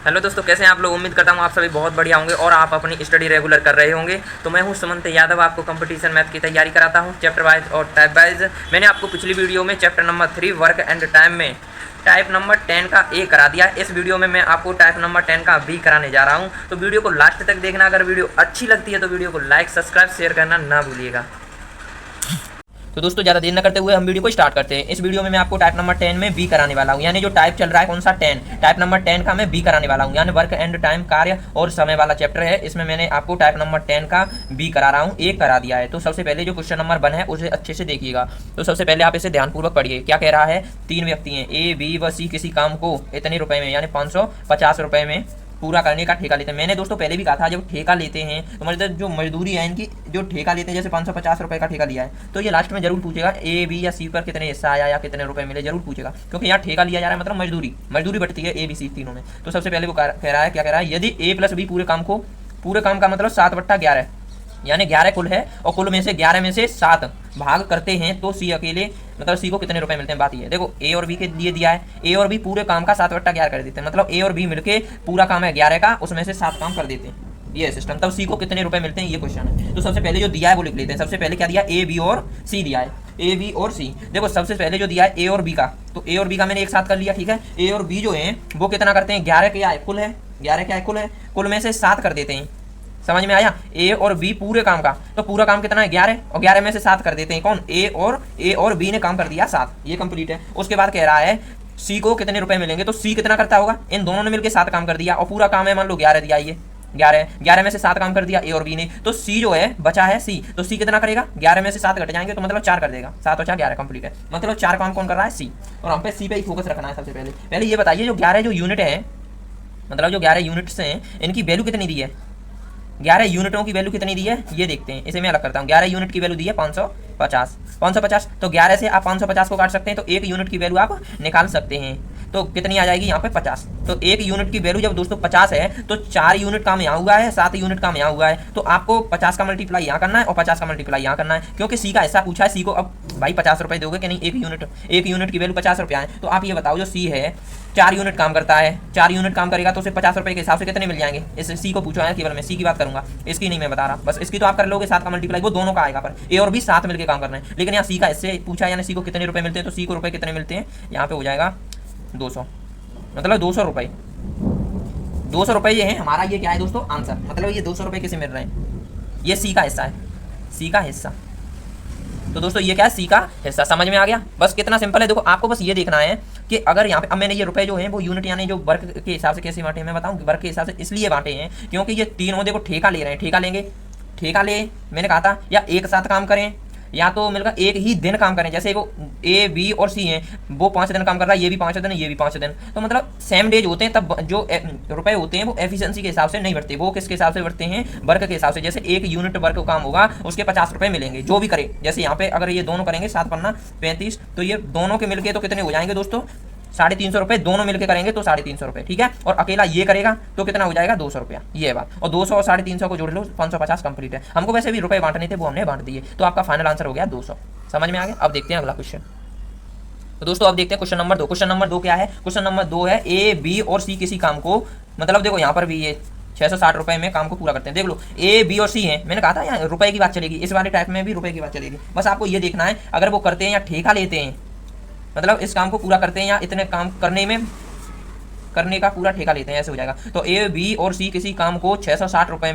Hello दोस्तों, कैसे हैं आप लोग। उम्मीद करता हूँ आप सभी बहुत बढ़िया होंगे और आप अपनी स्टडी रेगुलर कर रहे होंगे। तो मैं हूँ सुमंत यादव, आपको कंपटीशन मैथ की तैयारी कराता हूँ चैप्टर वाइज और टाइप वाइज। मैंने आपको पिछली वीडियो में chapter number 3 work and time में टाइप नंबर 10 का ए करा दिया। इस वीडियो में मैं आपको टाइप नंबर 10 का बी कराने जा रहा हूँ। तो वीडियो को लास्ट तक देखना। अगर वीडियो अच्छी लगती है तो वीडियो को लाइक, सब्सक्राइब, शेयर करना ना भूलिएगा। तो दोस्तों ज़्यादा देर न करते हुए हम वीडियो को स्टार्ट करते हैं। इस वीडियो में मैं आपको टाइप नंबर 10 में बी कराने वाला हूँ, यानी जो टाइप चल रहा है कौन सा 10, टाइप नंबर 10 का मैं बी कराने वाला हूँ, यानी वर्क एंड टाइम कार्य और समय वाला चैप्टर है। इसमें मैंने आपको टाइप नंबर 10 का बी करा रहा हूँ, ए करा दिया है। तो सबसे पहले जो क्वेश्चन नंबर 1 है उसे अच्छे से देखिएगा। तो सबसे पहले आप इसे ध्यानपूर्वक पढ़िए। क्या कह रहा है, 3 व्यक्ति हैं ए, बी व सी, किसी काम को इतने रुपए में यानी 550 रुपए में पूरा करने का ठेका लेते हैं। मैंने दोस्तों पहले भी कहा था, जब ठेका लेते हैं तो मतलब जो मजदूरी है इनकी, जो ठेका लेते हैं, जैसे 550 रुपए का ठेका लिया है तो ये लास्ट में जरूर पूछेगा ए, बी या सी पर कितने हिस्सा आया या कितने रुपए मिले, जरूर पूछेगा। क्योंकि यहाँ ठेका लिया जा रहा है मतलब मजदूरी बढ़ती है ए, बी, सी तीनों में। तो सबसे पहले वो कह रहा है, क्या कह रहा है, यदि ए प्लस बी पूरे काम का मतलब 7/11 यानी 11 कुल है और कुल में से 11 में से 7 भाग करते हैं तो सी अकेले मतलब सी को कितने रुपए मिलते हैं। बात ये देखो, ए और बी के लिए दिया है, ए और बी पूरे काम का 7/11 कर देते हैं, मतलब ए और बी मिलके पूरा काम है 11 का, उसमें से 7 काम कर देते हैं, ये सिस्टम। तब सी को कितने रुपए मिलते हैं, ये क्वेश्चन है। तो सबसे पहले जो दिया है वो लिख लेते हैं। सबसे पहले क्या दिया, ए, बी और सी दिया है, ए, बी और सी। देखो सबसे पहले जो दिया है ए और बी का, तो ए और बी का मैंने एक साथ कर लिया, ठीक है। ए और बी जो है वो कितना करते हैं, 11 क्या है, कुल है, 11 क्या है, कुल है, कुल में से 7 कर देते हैं। समझ में आया, ए और बी पूरे काम का, तो पूरा काम कितना है 11 और 11 में से 7 कर देते हैं। कौन, ए और बी ने काम कर दिया 7, ये कंप्लीट है। उसके बाद कह रहा है सी को कितने रुपए मिलेंगे, तो सी कितना करता होगा, इन दोनों ने मिलकर 7 काम कर दिया और पूरा काम है मान लो 11 दिया, ये 11 में से 7 काम कर दिया ए और बी ने, तो सी जो है बचा है सी, तो सी कितना करेगा, 11 में से 7 घट जाएंगे तो मतलब 4 कर देगा, 7 और 4 11 कंप्लीट है। मतलब 4 काम कौन कर रहा है, सी। और हम पे सी पे ही फोकस रखना है। सबसे पहले ये बताइए, जो 11 जो यूनिट है, मतलब जो 11 यूनिट्स हैं इनकी वैल्यू कितनी दी है, 11 यूनिटों की वैल्यू कितनी दी है ये देखते हैं। इसे मैं अलग करता हूँ। 11 यूनिट की वैल्यू दी है 550, तो 11 से आप 550 को काट सकते हैं तो 1 यूनिट की वैल्यू आप निकाल सकते हैं। तो कितनी आ जाएगी यहाँ पे 50। तो 1 यूनिट की वैल्यू जब दोस्तों 50 है तो 4 यूनिट काम यहाँ हुआ है, 7 यूनिट काम यहाँ हुआ है, तो आपको 50 का मल्टीप्लाई यहाँ करना है और 50 का मल्टीप्लाई यहाँ करना है। क्योंकि सी का ऐसा पूछा है, सी को अब भाई 50 रुपये दोगे कि नहीं, 1 यूनिट की वैल्यू 50 रुपया है। तो आप ये बताओ, जो सी है 4 यूनिट काम करता है, 4 यूनिट काम करेगा तो उसे 50 रुपये के हिसाब से कितने मिल जाएंगे। इस सी को पूछा है, केवल मैं सी की बात करूंगा, इसकी नहीं मैं बता रहा। बस इसकी तो आप कर लोगे, 7 का मल्टीप्लाई वो दोनों का आएगा, पर ए और बी 7 मिलकर काम कर रहे हैं। लेकिन यहाँ सी का इससे पूछा है, यानी सी को कितने रुपए मिलते हैं, तो सी को रुपए कितने मिलते हैं, यहाँ पे हो जाएगा 200, मतलब 200 रुपये। 200 रुपये ये है हमारा, ये क्या है दोस्तों आंसर। मतलब ये 200 रुपये किसे मिल रहे हैं, ये सी का हिस्सा है, सी का हिस्सा। तो दोस्तों ये क्या है, सी का हिस्सा। समझ में आ गया, बस कितना सिंपल है। देखो आपको बस ये देखना है कि अगर यहाँ पे अब मैंने ये रुपए जो हैं वो यूनिट यानी जो वर्क के हिसाब से कैसे बांटे हैं मैं बताऊँ। वर्क के हिसाब से इसलिए बांटे हैं क्योंकि ये तीनों देखो ठेका ले रहे हैं, ठेका लेंगे, ठेका ले मैंने कहा था, या एक साथ काम करें या तो मिलकर एक ही दिन काम करें। जैसे वो ए, बी और सी हैं, वो 5 दिन काम कर रहा है, ये भी 5 दिन, ये भी 5 दिन, तो मतलब सेम डेज होते हैं। तब जो रुपए होते हैं वो एफिशिएंसी के हिसाब से नहीं बढ़ते, वो किसके हिसाब से बढ़ते हैं, वर्क के हिसाब से। जैसे 1 यूनिट वर्क काम होगा उसके 50 रुपये मिलेंगे जो भी करे। जैसे यहाँ पे अगर ये दोनों करेंगे 7 पन्ना 35, तो ये दोनों के मिलके तो कितने हो जाएंगे दोस्तों, 350 रुपये। दोनों मिलकर करेंगे तो 350 रुपये, ठीक है। और अकेला ये करेगा तो कितना हो जाएगा, 200 रुपया, ये है बात। और 200 और 350 को जोड़ लो, 550 कंप्लीट है। हमको वैसे भी रुपए बांटने थे, वो हमने बांट दिए, तो आपका फाइनल आंसर हो गया 200। समझ में आ गया। अब देखते हैं अगला क्वेश्चन। तो दोस्तों अब देखते हैं क्वेश्चन नंबर 2। क्वेश्चन नंबर 2 क्या है, क्वेश्चन नंबर 2 है ए, बी और सी किसी काम को, मतलब देखो यहाँ पर भी ये 660 रुपये में काम को पूरा करते हैं। देख लो ए, बी और सी है, मैंने कहा था यहाँ रुपए की बात चलेगी, इस वाले टाइप में भी रुपए की बात चलेगी। बस आपको ये देखना है, अगर वो करते हैं या ठेका लेते हैं, मतलब इस काम को पूरा करते हैं या इतने काम करने का पूरा ठेका लेते हैं, ऐसे हो जाएगा। तो ए, बी और सी किसी काम को 660 रुपये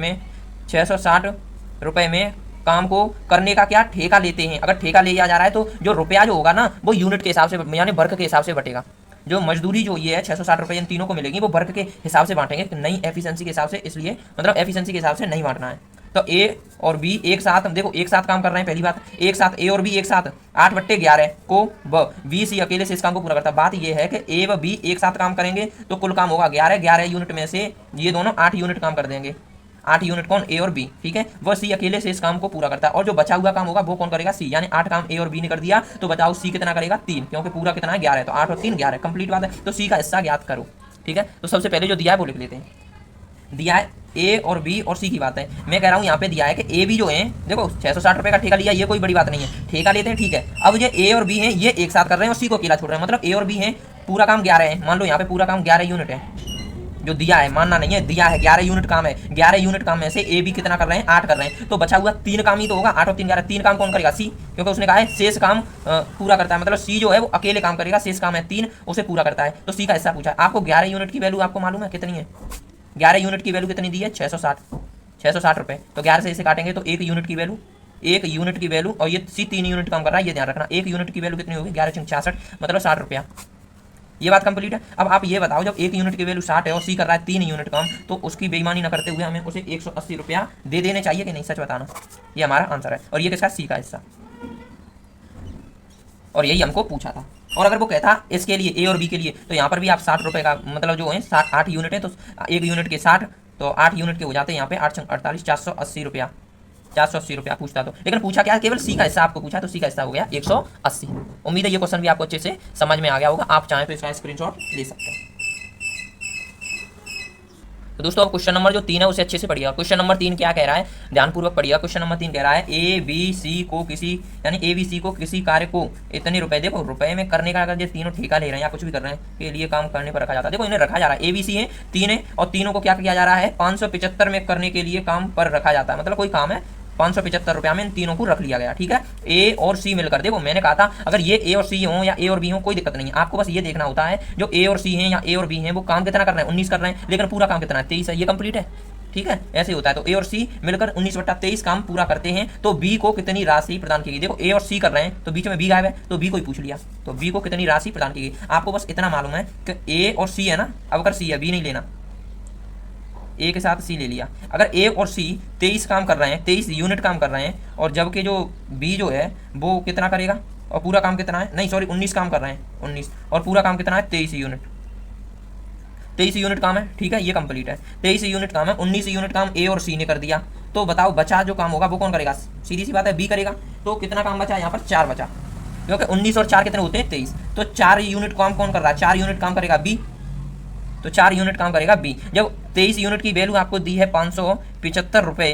में काम को करने का क्या ठेका लेते हैं। अगर ठेका लिया जा रहा है तो जो रुपया जो होगा ना वो यूनिट के हिसाब से यानी वर्क के हिसाब से बटेगा। जो मजदूरी जो ये है 660 रुपये इन तीनों को मिलेगी, वो वर्क के हिसाब से बांटेंगे, नई एफिशिएंसी के हिसाब से, इसलिए मतलब एफिशिएंसी के हिसाब से नहीं बांटना है। तो ए और बी एक साथ, देखो एक साथ काम कर रहे हैं, पहली बात एक साथ, ए और बी एक साथ 8/11 को बी सी अकेले से इस काम को पूरा करता है। बात ये है कि ए व बी एक साथ काम करेंगे तो कुल काम होगा 11 यूनिट में से ये दोनों 8 यूनिट काम कर देंगे। 8 यूनिट कौन, ए और बी, ठीक है। वह सी अकेले से इस काम को पूरा करता है और जो बचा हुआ काम होगा वो कौन करेगा, सी। यानी 8 काम ए और बी ने कर दिया, तो बताओ सी कितना करेगा, 3, क्योंकि पूरा कितना है 11, तो 8 और 3 11 कंप्लीट बात है। तो सी का हिस्सा ज्ञात करो, ठीक है। तो सबसे पहले जो दिया है वो लिख लेते हैं। दिया है ए और बी और सी की बात है। मैं कह रहा हूँ यहाँ पे दिया है कि ए बी जो है, देखो 660 रुपये का ठेका लिया, ये कोई बड़ी बात नहीं है, ठेका लेते हैं, ठीक है। अब ये ए और बी हैं, ये एक साथ कर रहे हैं और सी को अकेला छोड़ रहे हैं, मतलब ए और बी हैं, पूरा काम 11 है, मान लो यहाँ पे पूरा काम 11 यूनिट है, जो दिया है, मानना नहीं है, दिया है 11 यूनिट काम है, 11 यूनिट काम में से ए बी कितना कर रहे हैं, 8 कर रहे हैं, तो बचा हुआ 3 काम ही तो होगा। 8 और 3 11, 3 काम कौन करेगा, सी, क्योंकि उसने कहा है शेष काम पूरा करता है, मतलब सी जो है वो अकेले काम करेगा, शेष काम है 3 उसे पूरा करता है, तो सी का हिस्सा पूछा। आपको 11 यूनिट की वैल्यू आपको मालूम है कितनी है, 11 यूनिट की वैल्यू कितनी दी है, 660 रुपये। तो 11 से इसे काटेंगे तो 1 यूनिट की वैल्यू, 1 यूनिट की वैल्यू, और ये सी 3 यूनिट काम कर रहा है, ये ध्यान रखना। 1 यूनिट की वैल्यू कितनी होगी, 11×66 मतलब 60 रुपया। ये बात कंप्लीट है। अब आप ये बताओ, जब 1 यूनिट की वैल्यू 60 है और सी कर रहा है 3 यूनिट काम, तो उसकी बेईमानी न करते हुए हमें उसे 180 रुपया दे देने चाहिए कि नहीं, सच बताना। ये हमारा आंसर है, और ये किसका, सी का हिस्सा, और यही हमको पूछा था। और अगर वो कहता इसके लिए ए और बी के लिए, तो यहाँ पर भी आप 60 रुपये का मतलब जो है 8 यूनिट है, तो 1 यूनिट के 60, तो 8 यूनिट के हो जाते हैं यहाँ पे 8×48 480 रुपया, 480 रुपया पूछता तो। लेकिन पूछा क्या, केवल सी का हिस्सा आपको पूछा, तो सी का हिस्सा हो गया 180। उम्मीद है ये क्वेश्चन भी आपको अच्छे से समझ में आ गया होगा। आप चाहें तो इसका स्क्रीनशॉट ले सकते हैं। तो दोस्तों अब क्वेश्चन नंबर जो 3 है उसे अच्छे से पढ़िएगा। क्वेश्चन नंबर 3 क्या कह रहा है, ध्यानपूर्वक पढ़िएगा। क्वेश्चन नंबर 3 कह रहा है ए बी सी को किसी कार्य को इतने रुपए, देखो रुपए में करने का, अगर ये तीनों ठेका ले रहे हैं या कुछ भी कर रहे हैं के लिए काम करने पर रखा जाता है। देखो इन्हें रखा जा रहा है, ए बी सी है 3 है, और तीनों को क्या किया जा रहा है, 575 में करने के लिए काम पर रखा जाता है। मतलब कोई काम है 575 रुपया में इन तीनों को रख लिया गया, ठीक है। ए और सी मिलकर, देखो मैंने कहा था अगर ये ए और सी हो या ए और बी हो कोई दिक्कत नहीं है, आपको बस ये देखना होता है जो ए और सी हैं या ए और बी हैं वो काम कितना कर रहे हैं, 19 कर रहे हैं, लेकिन पूरा काम कितना है, 23 है, ये कंप्लीट है, ठीक है। ऐसे होता है, तो ए और सी मिलकर 19/23 काम पूरा करते हैं, तो बी को कितनी राशि प्रदान की गई। देखो ए और सी कर रहे हैं तो बीच में बी गायब है, तो बी को ही पूछ लिया, तो बी को कितनी राशि प्रदान की गई। आपको बस इतना मालूम है कि ए और सी है ना, अब अगर सी है बी नहीं लेना, ए के साथ सी ले लिया। अगर ए और सी 23 काम कर रहे हैं, 23 यूनिट काम कर रहे हैं, और जबकि जो बी जो है वो कितना करेगा, और पूरा काम कितना है, नहीं सॉरी 19 काम कर रहे हैं, 19, और पूरा काम कितना है 23 यूनिट, 23 यूनिट काम है, ठीक है, ये कंप्लीट है। 23 यूनिट काम है, 19 यूनिट काम ए और सी ने कर दिया, तो बताओ बचा जो काम होगा वो कौन करेगा, सीधी सी बात है बी करेगा। तो कितना काम बचा, यहाँ पर 4 बचा, क्योंकि 19 और 4 कितने होते हैं 23, तो 4 यूनिट काम कौन कर रहा है, 4 यूनिट काम करेगा बी, तो 4 यूनिट काम करेगा बी। जब 23 यूनिट की वैल्यू आपको दी है 575 रुपये,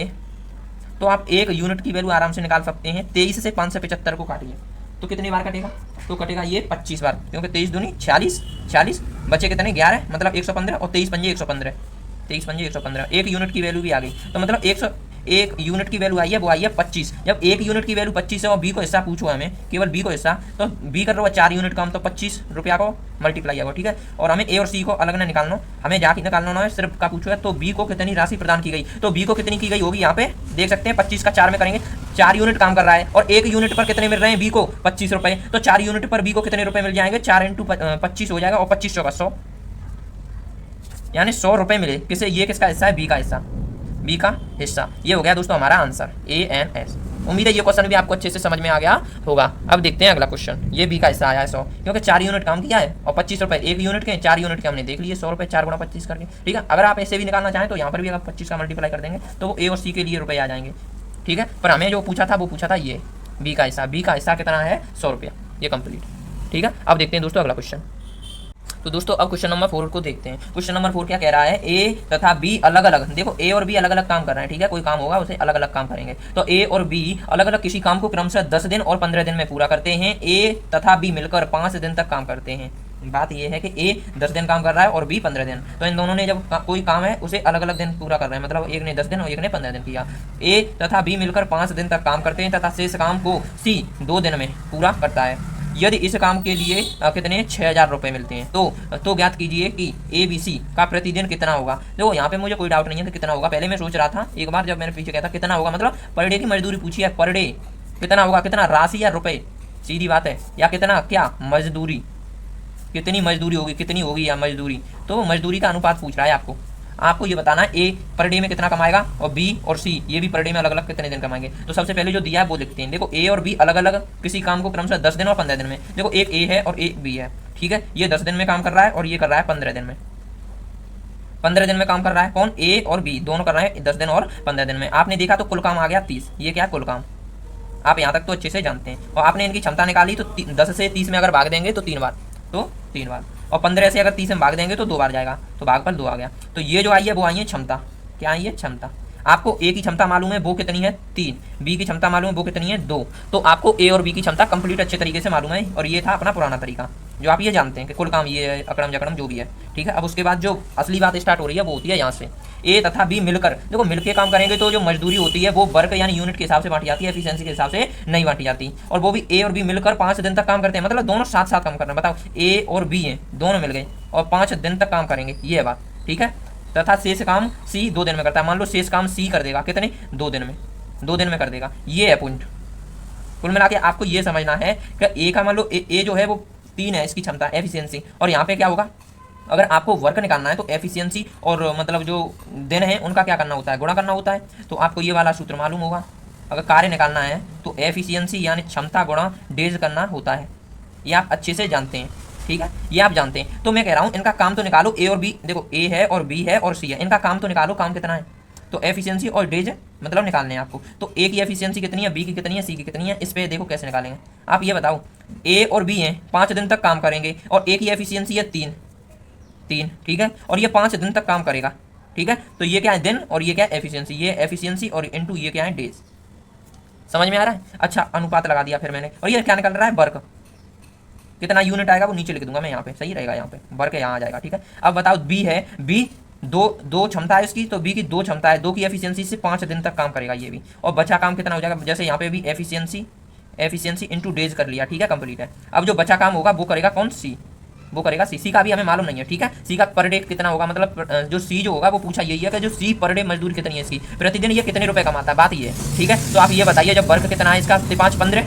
तो आप 1 यूनिट की वैल्यू आराम से निकाल सकते हैं। 23 से 575 को काटिए तो कितनी बार कटेगा, तो कटेगा ये 25 बार, क्योंकि 23 दूनी 46, 40 बचे कितने 11 मतलब 115, और 23 पंजे 115, 23 पंजे 115, 1 यूनिट की वैल्यू भी आ गई, तो मतलब 1 यूनिट की वैल्यू आई है, वो आई है 25। जब 1 यूनिट की वैल्यू 25 है और बी को हिस्सा पूछो हमें, केवल बी को हिस्सा, तो बी कर रहा है 4 यूनिट काम, तो 25 रुपया को मल्टीप्लाई होगा, ठीक है। और हमें ए और सी को अलग ना निकालना, हमें जाके निकालना ना है, सिर्फ का पूछो है, तो बी को कितनी राशि प्रदान की गई, तो बी को कितनी की गई होगी, यहाँ पे देख सकते हैं 25 का 4 में करेंगे, 4 यूनिट काम कर रहा है, और 1 यूनिट पर कितने मिल रहे हैं बी को 25 रुपये, तो 4 यूनिट पर बी को कितने रुपये मिल जाएंगे, 4 × 25 हो जाएगा, और 25 का 100, यानी 100 रुपये मिले किसे, ये किसका हिस्सा है, बी का हिस्सा, बी का हिस्सा। ये हो गया दोस्तों हमारा आंसर ANS। उम्मीद है ये क्वेश्चन भी आपको अच्छे से समझ में आ गया होगा। अब देखते हैं अगला क्वेश्चन, ये बी का हिस्सा आया है 100, क्योंकि 4 यूनिट काम किया है और 25 रुपये 1 यूनिट के, 4 यूनिट के हमने देख लिए, 100 रुपये 4 × 25 करके, ठीक है। अगर आप ऐसे भी निकालना चाहें तो यहाँ पर भी अगर 25 का मल्टीप्लाई कर देंगे तो वो ए और सी के लिए रुपये आ जाएंगे, ठीक है। पर हमें जो पूछा था वो पूछा था ये बी का हिस्सा, बी का हिस्सा कितना है 100 रुपया, ये कंप्लीट, ठीक है। अब देखते हैं दोस्तों अगला क्वेश्चन। तो दोस्तों अब क्वेश्चन नंबर 4 को देखते हैं। क्वेश्चन नंबर 4 क्या कह रहा है, ए तथा बी अलग अलग, देखो ए और बी अलग अलग काम कर रहे हैं, ठीक है, कोई काम होगा उसे अलग अलग काम करेंगे, तो ए और बी अलग अलग किसी काम को क्रमशः 10 दिन और 15 दिन में पूरा करते हैं। ए तथा बी मिलकर 5 दिन तक काम करते हैं। बात यह है कि ए 10 दिन काम कर रहा है और बी 15 दिन, तो इन दोनों ने जब कोई काम है उसे अलग अलग दिन पूरा कर रहे हैं, मतलब एक ने 10 दिन और एक ने 15 दिन किया। ए तथा बी मिलकर 5 दिन तक काम करते हैं तथा शेष काम को सी 2 दिन में पूरा करता है। यदि इस काम के लिए कितने 6000 रुपये मिलते हैं, तो ज्ञात कीजिए कि ABC का प्रतिदिन कितना होगा। देखो यहाँ पे मुझे कोई डाउट नहीं है कि कितना होगा, पहले मैं सोच रहा था एक बार जब मैंने पीछे कहता कितना होगा, मतलब पर डे की मजदूरी पूछी है, पर डे कितना होगा, कितना राशि या रुपये, सीधी बात है, या कितना क्या मजदूरी, कितनी मजदूरी होगी, कितनी होगी या मजदूरी, तो मजदूरी का अनुपात पूछ रहा है आपको ये बताना है ए पर डे में कितना कमाएगा और बी और सी ये भी पर डे में अलग अलग कितने दिन कमाएंगे। तो सबसे पहले जो दिया है वो लिखते हैं। देखो ए और बी अलग अलग किसी काम को क्रमशः 10 दिन और 15 दिन में, देखो एक ए है और एक बी है, ठीक है, ये 10 दिन में काम कर रहा है और ये कर रहा है 15 दिन में, 15 दिन में काम कर रहा है, कौन ए और बी दोनों कर रहे हैं 10 दिन और 15 दिन में। आपने देखा तो कुल काम आ गया 30, ये क्या है कुल काम, आप यहाँ तक तो अच्छे से जानते हैं। और आपने इनकी क्षमता निकाली तो 10 से 30 में अगर भाग देंगे तो 3 बार, तो 3 बार, और 15 से अगर 30 में भाग देंगे तो 2 बार जाएगा, तो भाग पर 2 आ गया। तो ये जो आई है वो आई है क्षमता, क्या आई है क्षमता। आपको ए की क्षमता मालूम है वो कितनी है 3, बी की क्षमता मालूम है वो कितनी है 2, तो आपको ए और बी की क्षमता कंप्लीट अच्छे तरीके से मालूम है, और ये था अपना पुराना तरीका। जो आप ये जानते हैं कि कुल काम ये है, अकड़म जकड़म जो भी है, ठीक है। अब उसके बाद जो असली बात स्टार्ट हो रही है वो होती है यहाँ से, ए तथा बी मिलकर, देखो मिलकर काम करेंगे तो जो मजदूरी होती है वो वर्क यानी यूनिट के हिसाब से बांटी जाती है, एफिशिएंसी के हिसाब से नहीं बांटी जाती। और वो भी ए और बी मिलकर 5 दिन तक काम करते हैं, मतलब दोनों साथ साथ काम करना है। बताओ ए और बी हैं, दोनों मिल गए और 5 दिन तक काम करेंगे, ये है बात, ठीक है। तथा शेष काम सी 2 दिन में करता है। मान लो शेष काम सी कर देगा, कितने, 2 दिन में, 2 दिन में कर देगा, ये है पॉइंट। कुल मिला के आपको ये समझना है कि ए का मान लो ए जो है वो 3 है इसकी क्षमता एफिशिएंसी, और यहाँ पे क्या होगा, अगर आपको वर्क निकालना है तो एफिशिएंसी और मतलब जो दिन है उनका क्या करना होता है, गुणा करना होता है। तो आपको ये वाला सूत्र मालूम होगा, अगर कार्य निकालना है तो एफिशिएंसी यानी क्षमता गुणा डेज करना होता है, ये आप अच्छे से जानते हैं, ठीक है, ये आप जानते हैं। तो मैं कह रहा हूँ इनका काम तो निकालो, ए और बी, देखो ए है और बी है और सी है, इनका काम तो निकालो, काम कितना है, तो एफिशिएंसी और डेज मतलब निकालने हैं आपको। तो ए की एफिशिएंसी कितनी है, बी की कितनी है, सी की कितनी है, इस पे देखो कैसे निकालेंगे। आप ये बताओ, ए और बी हैं 5 दिन तक काम करेंगे और ए की एफिशिएंसी है 3, ठीक है, और ये 5 दिन तक काम करेगा, ठीक है। तो ये क्या है, दिन, और ये क्या है, एफिशिएंसी, ये एफिशिएंसी और इनटू ये क्या है, डेज। समझ में आ रहा है? अच्छा, अनुपात लगा दिया फिर मैंने, और ये क्या निकल रहा है, वर्क, कितना यूनिट आएगा वो नीचे लिख दूंगा मैं यहाँ पे, सही रहेगा, यहाँ पे वर्क यहाँ आ जाएगा, ठीक है। अब बताओ बी है, बी दो क्षमता है उसकी, तो बी की 2 क्षमता है, 2 की एफिशिएंसी से 5 दिन तक काम करेगा ये भी, और बचा काम कितना हो जाएगा, जैसे यहाँ पे भी एफिशिएंसी इंटू डेज कर लिया, ठीक है, कंप्लीट है। अब जो बचा काम होगा वो करेगा कौन, सी, वो करेगा सी। सी का भी हमें मालूम नहीं है, ठीक है, सी का पर डे कितना होगा, मतलब जो सी जो होगा वो पूछा यही है कि जो सी पर डे मजदूरी कितनी है इसकी, प्रतिदिन ये कितने रुपए कमाता है, बात ये है, ठीक है। तो आप ये बताइए जब वर्क कितना है इसका, 5 15,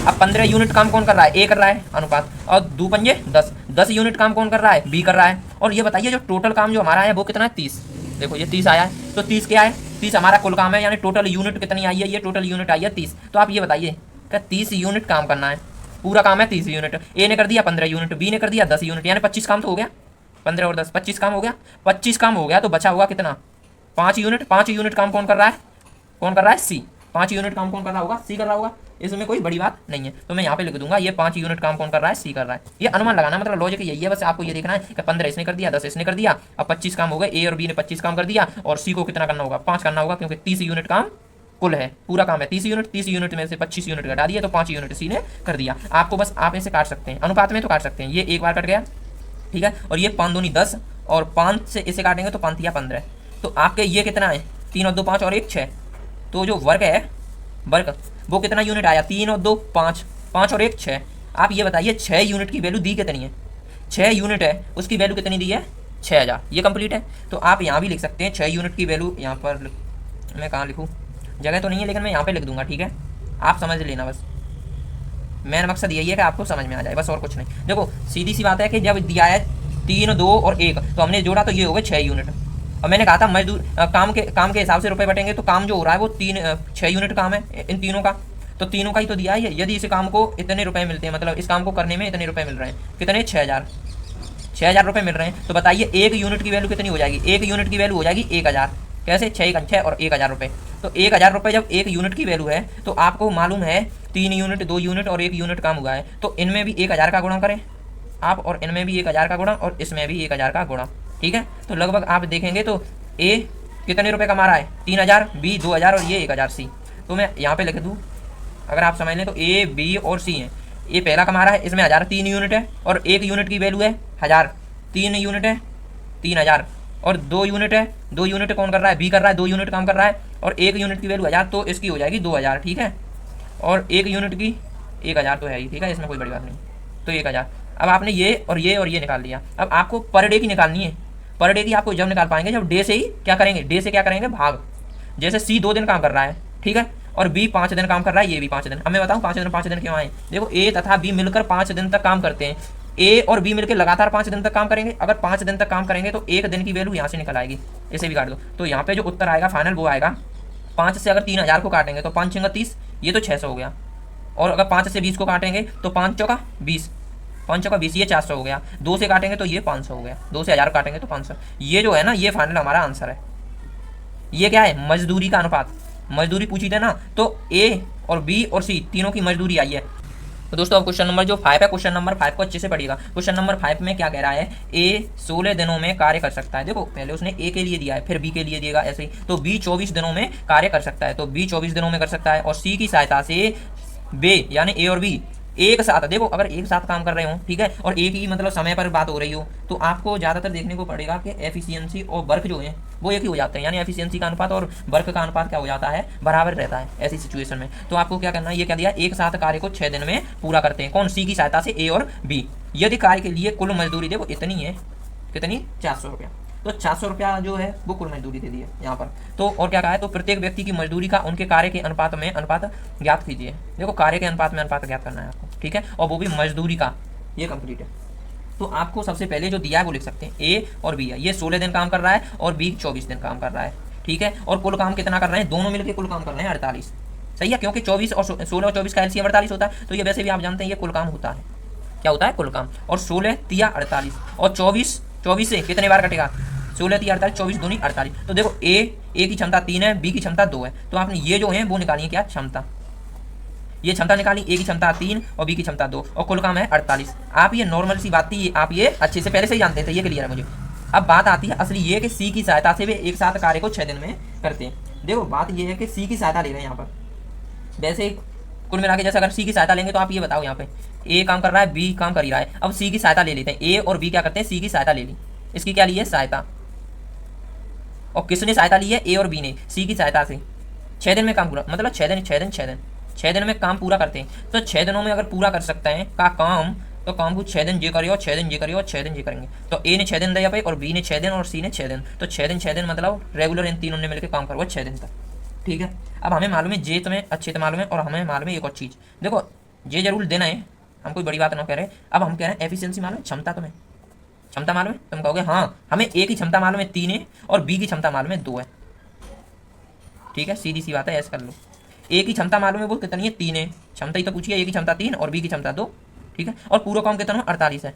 अब 15 यूनिट काम कौन कर रहा है, ए कर रहा है अनुपात, और 2 पंजे 10 यूनिट काम कौन कर रहा है, बी कर रहा है। और ये बताइए जो टोटल काम जो हमारा है वो कितना है, 30, देखो ये 30 आया है, तो 30 क्या है, 30 हमारा कुल काम है, यानी टोटल यूनिट कितनी आई है, ये टोटल यूनिट आई है 30। तो आप ये बताइए क्या 30 यूनिट काम करना है, पूरा काम है 30 यूनिट, ए ने कर दिया 15 यूनिट, बी ने कर दिया 10 यूनिट, यानी 25 काम तो हो गया, 15 और 10 25 काम हो गया, 25 काम हो गया, तो बचा हुआ कितना, 5 यूनिट। 5 यूनिट काम कौन कर रहा है, कौन कर रहा है, सी। 5 यूनिट काम कौन कर रहा होगा, सी कर रहा होगा, इसमें कोई बड़ी बात नहीं है। तो मैं यहाँ पे लिख दूंगा ये 5 यूनिट काम कौन कर रहा है, सी कर रहा है। ये अनुमान लगाना, मतलब लॉजिक यही है, बस आपको ये देखना है कि 15 इसने कर दिया, 10 इसने कर दिया, अब 25 काम हो गए, ए और बी ने 25 काम कर दिया, और सी को कितना करना होगा, 5 करना होगा, क्योंकि 30 यूनिट काम कुल है, पूरा काम है 30 यूनिट, 30 यूनिट में से 25 यूनिट घटा दिया तो 5 यूनिट सी ने कर दिया। आपको बस आप ऐसे काट सकते हैं, अनुपात में तो काट सकते हैं, ये एक बार कट गया, ठीक है, और ये 5 दूनी 10 और 5 से इसे काटेंगे तो 5 या 15, तो आपके ये कितना है, 3 और 2 5 और 1 6, तो जो वर्क है, वर्क वो कितना यूनिट आया, 3 और 2 5, 5 और 1 6। आप ये बताइए 6 यूनिट की वैल्यू दी कितनी है, 6 यूनिट है उसकी वैल्यू कितनी दी है, 6000, ये कंप्लीट है। तो आप यहाँ भी लिख सकते हैं 6 यूनिट की वैल्यू, यहाँ पर मैं कहाँ लिखूँ, जगह तो नहीं है लेकिन मैं यहाँ पे लिख दूंगा, ठीक है, आप समझ लेना, बस मेरा मकसद यही है कि आपको समझ में आ जाए, बस और कुछ नहीं। देखो सीधी सी बात है कि जब दिया है 3 2 और 1 तो हमने जोड़ा तो ये हो गए 6 यूनिट, और मैंने कहा था मजदूर काम के हिसाब से रुपए बटेंगे, तो काम जो हो रहा है वो 6 यूनिट काम है इन तीनों का, तो तीनों का ही तो दिया है। यदि इस काम को इतने रुपए मिलते हैं, मतलब इस काम को करने में इतने रुपए मिल रहे हैं, कितने, 6000 रुपए मिल रहे हैं, तो बताइए 1 यूनिट की वैल्यू कितनी हो जाएगी, 1 यूनिट की वैल्यू हो जाएगी 1000, कैसे, 6 और 1000 रुपये, तो 1000 रुपये जब 1 यूनिट की वैल्यू है, तो आपको मालूम है 3 यूनिट 2 यूनिट और 1 यूनिट काम हुआ है, तो इनमें भी 1000 का गुणा करें आप, और इनमें भी 1000 का गुणा, और इसमें भी 1000 का गुणा, ठीक है। तो लगभग आप देखेंगे तो ए कितने रुपए कमा रहा है, 3000, बी 2000 और ये 1000 सी। तो मैं यहाँ पे लिख दूँ, अगर आप समझ लें तो ए बी और सी हैं, ए पहला कमा रहा है, इसमें 1000, 3 यूनिट है, और 1 यूनिट की वैल्यू है 1000, 3 यूनिट है 3000, और 2 यूनिट है, 2 यूनिट कौन कर रहा है, बी कर रहा है, 2 यूनिट काम कर रहा है, और 1 यूनिट की वैल्यू 1000, तो इसकी हो जाएगी 2000, ठीक है, और 1 यूनिट की 1000 तो है ही, ठीक है, इसमें कोई बड़ी बात नहीं, तो 1000। अब आपने ये और ये निकाल लिया, अब आपको पर डे की निकालनी है। पर डे की आपको जब निकाल पाएंगे जब डे से ही क्या करेंगे, डे से क्या करेंगे, भाग। जैसे सी 2 दिन काम कर रहा है, ठीक है, और बी 5 दिन काम कर रहा है, ये भी 5 दिन। अब मैं बताऊँ 5 दिन क्यों आए, देखो ए तथा बी मिलकर 5 दिन तक काम करते हैं, ए और बी मिलकर लगातार 5 दिन तक काम करेंगे। अगर 5 दिन तक काम करेंगे तो 1 दिन की वैल्यू यहाँ से निकल आएगी, इसे भी काट दो, तो यहाँ पे जो उत्तर आएगा फाइनल वो आएगा 5 से अगर 3000 को काटेंगे तो 5 6 30, ये तो 600 हो गया, और अगर 5 से 20 को काटेंगे तो 5 चौका 20, 5 चौका 20, ये 400 हो गया, 2 से काटेंगे तो ये 500 हो गया, 2 से 1000 काटेंगे तो 500। ये जो है ना, ये फाइनल हमारा आंसर है। ये क्या है, मजदूरी का अनुपात, मजदूरी पूछी थे ना, तो ए और बी और सी तीनों की मजदूरी आई है। तो दोस्तों अब क्वेश्चन नंबर जो 5 है, क्वेश्चन नंबर 5 को अच्छे से पढ़िएगा। क्वेश्चन नंबर 5 में क्या कह रहा है, ए 16 दिनों में कार्य कर सकता है। देखो पहले उसने ए के लिए दिया है, फिर बी के लिए दिएगा, ऐसे ही, तो बी 24 दिनों में कार्य कर सकता है, तो बी 24 दिनों में कर सकता है, और सी की सहायता से बे यानी ए और बी एक साथ देखो, अगर एक साथ काम कर रहे हो, ठीक है, और एक ही मतलब समय पर बात हो रही हो, तो आपको ज़्यादातर देखने को पड़ेगा कि एफिशिएंसी और वर्क जो है वो एक ही हो जाते हैं, यानी एफिशिएंसी का अनुपात और वर्क का अनुपात क्या हो जाता है, बराबर रहता है ऐसी सिचुएशन में। तो आपको क्या करना है, ये क्या दिया, एक साथ कार्य को 6 दिन में पूरा करते हैं, कौन, सी की सहायता से, ए और बी। यदि कार्य के लिए कुल मजदूरी देखो इतनी है, कितनी, 400 रुपया, तो 400 रुपया जो है वो कुल मजदूरी दे दी है यहाँ पर। तो और क्या कहा है, तो प्रत्येक व्यक्ति की मजदूरी का उनके कार्य के अनुपात में अनुपात ज्ञात कीजिए। देखो कार्य के अनुपात में अनुपात ज्ञात करना है आपको, ठीक है, और वो भी मजदूरी का, ये कंप्लीट है। तो आपको सबसे पहले जो दिया है वो लिख सकते हैं, ए और बी है, ये 16 दिन काम कर रहा है और बी 24 दिन काम कर रहा है, ठीक है, और कुल काम कितना कर रहे हैं, दोनों मिलकर कुल काम कर रहे हैं 48। सही है, क्योंकि 24 और 16 और 24 का एलसीएम 48 होता है, तो ये वैसे भी आप जानते हैं ये कुल काम होता है, क्या होता है, कुल काम। और 16 तिया 48 और 24 से कितने बार कटेगा, 16 तिया 48, 24 दूनी 48। तो देखो ए की क्षमता 3 है, बी की क्षमता 2 है, तो आपने ये जो है वो निकाली है, क्या, क्षमता, ये क्षमता निकाली, ए की क्षमता 3 और बी की क्षमता 2 और कुल काम है 48। आप ये नॉर्मल सी बात थी, आप ये अच्छे से पहले से ही जानते थे, ये क्लियर है मुझे। अब बात आती है असली ये कि सी की सहायता से वे एक साथ कार्य को 6 दिन में करते हैं। देखो बात ये है कि सी की सहायता ले रहे हैं यहाँ पर, वैसे कुल मिला के जैसे अगर सी की सहायता लेंगे तो आप ये बताओ, यहाँ पे ए काम कर रहा है, बी काम कर ही रहा है, अब सी की सहायता ले लेते हैं, ए और बी क्या करते हैं, सी की सहायता ले ली, इसकी क्या ली है, सहायता, और किसने सहायता ली है, ए और बी ने, सी की सहायता से 6 दिन में काम पूरा, मतलब 6 दिन में काम पूरा करते हैं। तो 6 दिनों में अगर पूरा कर सकते हैं का काम, तो काम को 6 दिन जे करियो, 6 दिन जे करियो और 6 दिन जे करेंगे। तो ए ने 6 दिन दिया पे, और बी ने 6 दिन और सी ने 6 दिन, तो 6 दिन मतलब रेगुलर इन तीनों ने मिलकर काम करो 6 दिन तक, ठीक है। अब हमें मालूम है, जे तुम्हें अच्छे से मालूम है, और हमें मालूम है एक और चीज़, देखो जे जरूर देना है, हम कोई बड़ी बात ना कह रहे। अब हम कह रहे हैं एफिशिएंसी मालूम है, क्षमता, तुम्हें क्षमता मालूम है, तुम कहोगे हाँ हमें ए की क्षमता मालूम है 3 है और बी की क्षमता मालूम है 2 है, ठीक है, सीधी सी बात है, ऐसे कर लो। ए की क्षमता मालूम है वो कितनी है, 3 है, क्षमता ही तो पूछिए, ए की क्षमता 3 और बी की क्षमता 2, ठीक है, और पूरा काम कितना 48 है।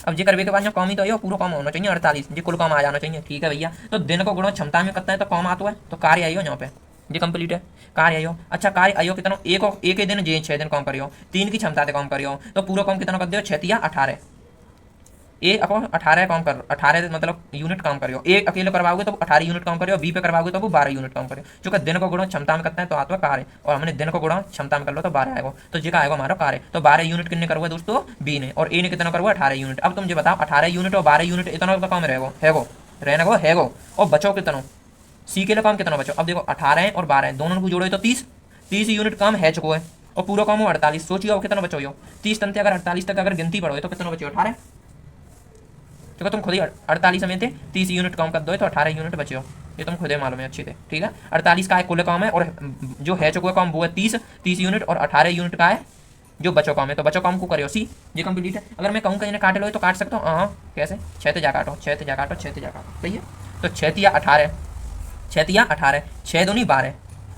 अब जे करवे के बाद जो काम ही तो है, पूरा काम होना चाहिए 48, जो कुल काम आ जाना चाहिए, ठीक है भैया। तो दिन को गुणा क्षमता में करता है तो काम आता है, तो कार्य आइयो यहाँ पे, ये कंप्लीट है, कार्य आइयो। अच्छा कार्य आइयो कितना, एक दिन जे 6 दिन काम करियो, 3 की क्षमता से काम करियो, तो पूरा काम कितना कर दियो, 6 या 18, ए अपन 18 काम कर, 18 मतलब यूनिट काम करियो, ए अकेले करवाओगे तो 18 यूनिट काम करियो, बी पे करवाओगे तो वो 12 यूनिट काम करियो। चूंकि दिन को गुणा क्षमता में करते हैं तो आता है कार्य, और हमने दिन को गुणा क्षमता में कर लो तो 12 आएगा, तो जी का आएगा हमारा कार्य। तो 12 यूनिट कितने करवा दोस्तों, बी ने, और ए ने कितना करवा 18 यूनिट। अब तुम जो बताओ 18 यूनिट और 12 यूनिट इतना तो काम रहेगा, रहने को हैगो, और बचो कितना, सी के लिए काम कितना बचो। अब देखो 18 और 12 दोनों को जोड़ो तो 30 यूनिट काम है चुको है, और पूरा काम हो 48, सोचिए कितना बचो यो 30 तंते अगर 48 तक अगर गिनती पड़ो तो कितना बचो 18, तो तुम खुद ही 48 में थे 30 यूनिट काम कर दो तो 18 यूनिट बचे हो, ये तुम खुद ही मालूम है अच्छे से, ठीक है। 48 का कुल काम है, और जो है चुका काम वो है 30 यूनिट, और 18 यूनिट का है जो बचो काम है, तो बचो काम को करियो सी, ये कंप्लीट है। अगर मैं कहूँ कहीं काट लो तो काट सकता हूँ, हाँ कैसे, 6 से जा काटो, 6 से जा काटो, 6 से जा काटो, सही है। तो 6 तिया 18, 6 तिया 18, 6 दूनी 12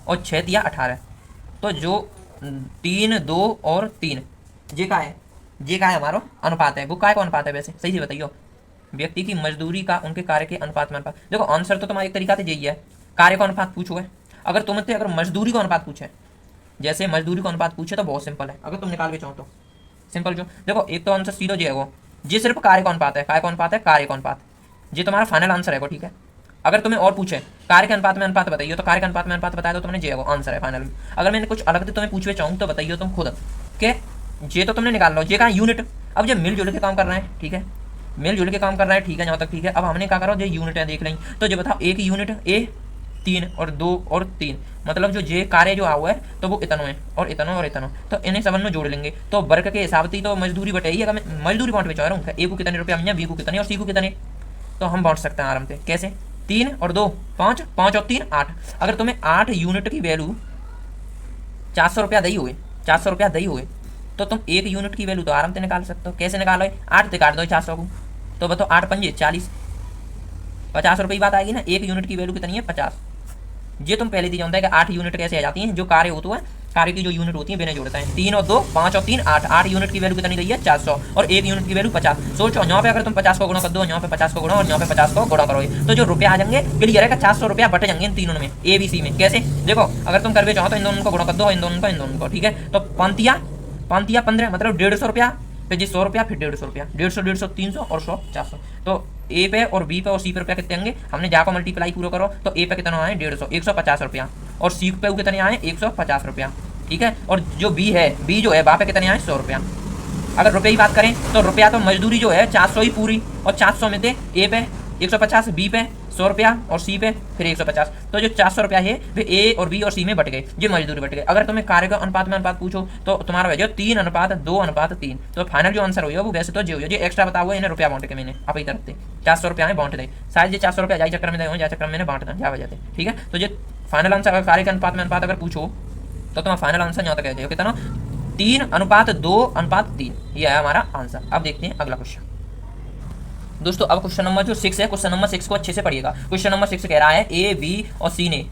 और 6 तिया 18, तो जो 3 2 और 3 जे का है हमारा अनुपात है, वो काय को अनुपात है वैसे, सही से बताइयो, व्यक्ति की मजदूरी का उनके कार्य के अनुपात में अनुपात। देखो आंसर तो तुम्हारा एक तरीका से यही है, कार्य का अनुपात पूछो है, अगर तुमसे अगर मजदूरी का अनुपात पूछे, जैसे मजदूरी का अनुपात पूछे तो बहुत सिंपल है, अगर तुम निकाल के चाहो तो सिंपल जो देखो एक तो आंसर सीधो जो है वो जी सिर्फ कार्य का अनुपात है, काय का अनुपात है, कार्य का अनुपात, ये तुम्हारा फाइनल आंसर है, ठीक है। अगर तुम्हें और पूछे कार्य के अनुपात में अनुपात बताइए, तो कार्य के अनुपात में अनुपात बताया तो तुमने जे आंसर है फाइनल। अगर मैंने कुछ अलग तुम्हें पूछवे चाहूँ तो बताइए तुम खुद के जे तो तुमने निकाल लो, जे का यूनिट, अब जब मिलजुल के काम कर रहे हैं, ठीक है, मिलजुल के काम कर रहा है, ठीक है, यहाँ तक ठीक है। अब हमने क्या करो जो यूनिट है देख लेंगे, तो जो बताओ एक यूनिट ए 3 और 2 और 3, मतलब जो जे कार्य जो हुआ है तो वो इतना है और इतना और इतना, तो इन्हें सब में जोड़ लेंगे तो वर्ग के हिसाब से तो मजदूरी बटेगी। अगर मैं मजदूरी बांट बेचा रहा हूँ, ए को कितने रुपया मिले, बी को कितने और सी को कितने, तो हम बांट सकते हैं आराम से, कैसे, 3 और 2 5, 5 और 3 8। अगर तुम्हें 8 यूनिट की वैल्यू 400 रुपया दही हुए, 400 रुपया दही हुए, तो तुम 1 यूनिट की वैल्यू तो आराम से निकाल सकते हो। कैसे निकालो, 8 से काट दो 400 को, तो बताओ 8 पंजे 40, 50 रुपये की बात आएगी ना। 1 यूनिट की वैल्यू कितनी है 50। ये तुम पहले दी जानता है कि 8 यूनिट कैसे आ जाती हैं, जो कार्य होता है, कार्य की जो यूनिट होती है बिना जोड़ता है, 3 और 2 5 और 3 8, 8 यूनिट की वैल्यू कितनी गई है 400, और 1 यूनिट की वैल्यू 50। सोचो यहाँ पे अगर तुम 50 को गुणा कर दो, यहाँ पे 50 को गुणा और यहाँ पे 50 को गुणा करोगे, तो जो रुपया आ जाएंगे क्लियर है कि 400 रुपया बट जाएंगे इन तीनों में, ए बी सी में। कैसे देखो, अगर तुम करवे चाहो तो इन दोनों को गुणा कर दो, इन दोनों को, ठीक है। तो 5 15 मतलब 150 रुपया, फिर जी 100 रुपया, फिर 150 रुपया, 150 300 और 100 400। तो ए पे और बी पे और सी पे रुपया कितने होंगे, हमने जाकर मल्टीप्लाई पूरा करो तो ए पे कितना आए 150 150 रुपया, और सी पे कितने आए 150 रुपया, ठीक है। और जो बी है, बी जो है वहाँ पे कितने आए 100 रुपया। अगर रुपये की बात करें तो रुपया तो मजदूरी जो है 400 ही पूरी, और 400 में से ए पे 150, बी पे 100 रुपया और सी पे फिर 150। तो जो 400 रुपया है वे ए और बी और सी में बट गए, जो मजदूरी बट गए। अगर तुम्हें कार्य का अनुपात में अनुपात पूछो तो तुम्हारा जो 3:2:3, तो फाइनल जो आंसर होगा वो वैसे तो जो एक्स्ट्रा बता हुआ इन्हें रुपया बांट के मैंने आप इधर रखते 400 रुपया बांट दे, शायद ये 400 रुपया जाए चक्कर में दे, चक्कर में बांटना जा वजह से, ठीक है। तो जो फाइनल आंसर अगर कार्य के अनुपात में अनुपात अगर पूछो तो तुम्हारा फाइनल आंसर यहाँ तक कह दे कितना 3:2:3, ये है हमारा आंसर। अब देखते हैं अगला क्वेश्चन। दोस्तों अब क्वेश्चन नंबर जो 6 है, क्वेश्चन नंबर 6 को अच्छे से पढ़िएगा। क्वेश्चन नंबर 6 कह रहा है ए, बी और सी ने